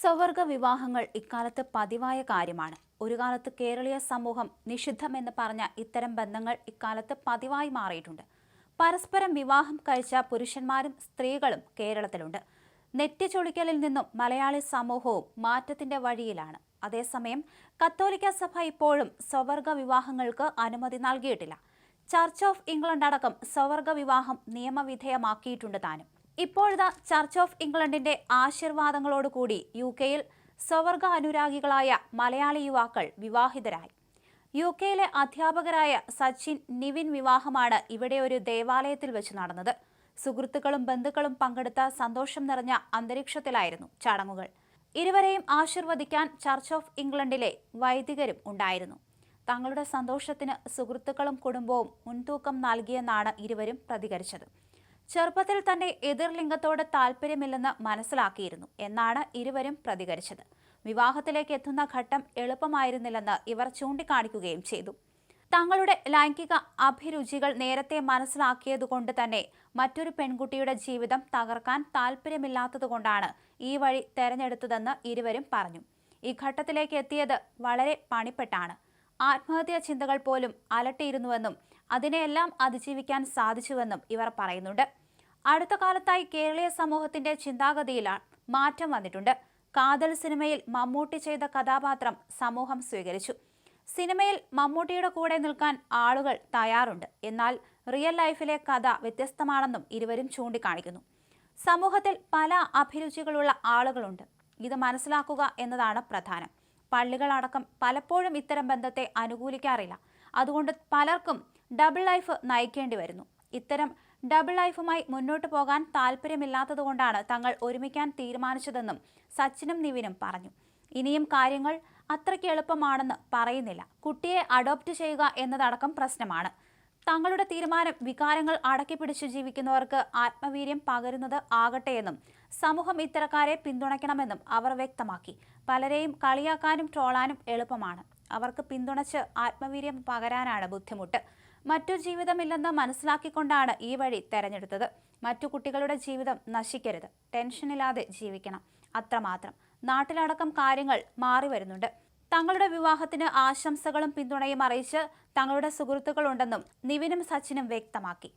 സ്വവർഗ വിവാഹങ്ങൾ ഇക്കാലത്ത് പതിവായ കാര്യമാണ്. ഒരു കാലത്ത് കേരളീയ സമൂഹം നിഷിദ്ധമെന്ന് പറഞ്ഞ ഇത്തരം ബന്ധങ്ങൾ ഇക്കാലത്ത് പതിവായി മാറിയിട്ടുണ്ട്. പരസ്പരം വിവാഹം കഴിച്ച പുരുഷന്മാരും സ്ത്രീകളും കേരളത്തിലുണ്ട്. നെറ്റിച്ചൊളിക്കലിൽ നിന്നും മലയാളി സമൂഹവും മാറ്റത്തിന്റെ വഴിയിലാണ്. അതേസമയം കത്തോലിക്ക സഭ ഇപ്പോഴും സ്വവർഗ വിവാഹങ്ങൾക്ക് അനുമതി നൽകിയിട്ടില്ല. ചർച്ച് ഓഫ് ഇംഗ്ലണ്ട് അടക്കം സ്വവർഗ വിവാഹം നിയമവിധേയമാക്കിയിട്ടുണ്ട് താനും. ഇപ്പോഴത്തെ ചർച്ച് ഓഫ് ഇംഗ്ലണ്ടിന്റെ ആശീർവാദങ്ങളോടുകൂടി UK-യിൽ സ്വവർഗ അനുരാഗികളായ മലയാളി യുവാക്കൾ വിവാഹിതരായി. UK-യിലെ അധ്യാപകരായ സച്ചിൻ, നിവിൻ വിവാഹമാണ് ഇവിടെ ഒരു ദേവാലയത്തിൽ വെച്ച് നടന്നത്. സുഹൃത്തുക്കളും ബന്ധുക്കളും പങ്കെടുത്ത സന്തോഷം നിറഞ്ഞ അന്തരീക്ഷത്തിലായിരുന്നു ചടങ്ങുകൾ. ഇരുവരെയും ആശീർവദിക്കാൻ ചർച്ച് ഓഫ് ഇംഗ്ലണ്ടിലെ വൈദികരും ഉണ്ടായിരുന്നു. തങ്ങളുടെ സന്തോഷത്തിന് സുഹൃത്തുക്കളും കുടുംബവും മുൻതൂക്കം നൽകിയെന്നാണ് ഇരുവരും പ്രതികരിച്ചത്. ചെറുപ്പത്തിൽ തന്നെ എതിർലിംഗത്തോട് താല്പര്യമില്ലെന്ന് മനസ്സിലാക്കിയിരുന്നു എന്നാണ് ഇരുവരും പ്രതികരിച്ചത്. വിവാഹത്തിലേക്ക് എത്തുന്ന ഘട്ടം എളുപ്പമായിരുന്നില്ലെന്ന് ഇവർ ചൂണ്ടിക്കാണിക്കുകയും ചെയ്തു. തങ്ങളുടെ ലൈംഗിക അഭിരുചികൾ നേരത്തെ മനസ്സിലാക്കിയതുകൊണ്ട് തന്നെ മറ്റൊരു പെൺകുട്ടിയുടെ ജീവിതം തകർക്കാൻ താല്പര്യമില്ലാത്തതുകൊണ്ടാണ് ഈ വഴി തെരഞ്ഞെടുത്തതെന്ന് ഇരുവരും പറഞ്ഞു. ഈ ഘട്ടത്തിലേക്ക് എത്തിയത് വളരെ പണിപ്പെട്ടാണ്. ആത്മഹത്യാ ചിന്തകൾ പോലും അലട്ടിയിരുന്നുവെന്നും അതിനെയെല്ലാം അതിജീവിക്കാൻ സാധിച്ചുവെന്നും ഇവർ പറയുന്നുണ്ട്. അടുത്ത കാലത്തായി കേരളീയ സമൂഹത്തിന്റെ ചിന്താഗതിയിൽ മാറ്റം വന്നിട്ടുണ്ട്. കാതൽ സിനിമയിൽ മമ്മൂട്ടി ചെയ്ത കഥാപാത്രം സമൂഹം സ്വീകരിച്ചു. സിനിമയിൽ മമ്മൂട്ടിയുടെ കൂടെ നിൽക്കാൻ ആളുകൾ തയ്യാറുണ്ട്. എന്നാൽ റിയൽ ലൈഫിലെ കഥ വ്യത്യസ്തമാണെന്നും ഇരുവരും ചൂണ്ടിക്കാണിക്കുന്നു. സമൂഹത്തിൽ പല അഭിരുചികളുള്ള ആളുകളുണ്ട്. ഇത് മനസ്സിലാക്കുക എന്നതാണ് പ്രധാനം. പള്ളികളടക്കം പലപ്പോഴും ഇത്തരം ബന്ധത്തെ അനുകൂലിക്കാറില്ല. അതുകൊണ്ട് പലർക്കും ഡബിൾ ലൈഫ് നയിക്കേണ്ടി വരുന്നു. ഇത്തരം ഡബിൾ ലൈഫുമായി മുന്നോട്ട് പോകാൻ താല്പര്യമില്ലാത്തതുകൊണ്ടാണ് തങ്ങൾ ഒരുമിക്കാൻ തീരുമാനിച്ചതെന്നും സച്ചിനും നിവിനും പറഞ്ഞു. ഇനിയും കാര്യങ്ങൾ അത്രയ്ക്ക് എളുപ്പമാണെന്ന് പറയുന്നില്ല. കുട്ടിയെ അഡോപ്റ്റ് ചെയ്യുക എന്നതടക്കം പ്രശ്നമാണ്. തങ്ങളുടെ തീരുമാനം വികാരങ്ങൾ അടക്കിപ്പിടിച്ച് ജീവിക്കുന്നവർക്ക് ആത്മവീര്യം പകരുന്നത് ആകട്ടെയെന്നും സമൂഹം ഇത്തരക്കാരെ പിന്തുണയ്ക്കണമെന്നും അവർ വ്യക്തമാക്കി. പലരെയും കളിയാക്കാനും ട്രോളാനും എളുപ്പമാണ്. അവർക്ക് പിന്തുണച്ച് ആത്മവീര്യം പകരാനാണ് ബുദ്ധിമുട്ട്. മറ്റു ജീവിതമില്ലെന്ന് മനസ്സിലാക്കിക്കൊണ്ടാണ് ഈ വഴി തെരഞ്ഞെടുത്തത്. മറ്റു കുട്ടികളുടെ ജീവിതം നശിക്കരുത്. ടെൻഷനില്ലാതെ ജീവിക്കണം, അത്രമാത്രം. നാട്ടിലടക്കം കാര്യങ്ങൾ മാറി വരുന്നുണ്ട്. തങ്ങളുടെ വിവാഹത്തിന് ആശംസകളും പിന്തുണയും അറിയിച്ച് തങ്ങളുടെ സുഹൃത്തുക്കളുണ്ടെന്നും നിവിനും സച്ചിനും വ്യക്തമാക്കി.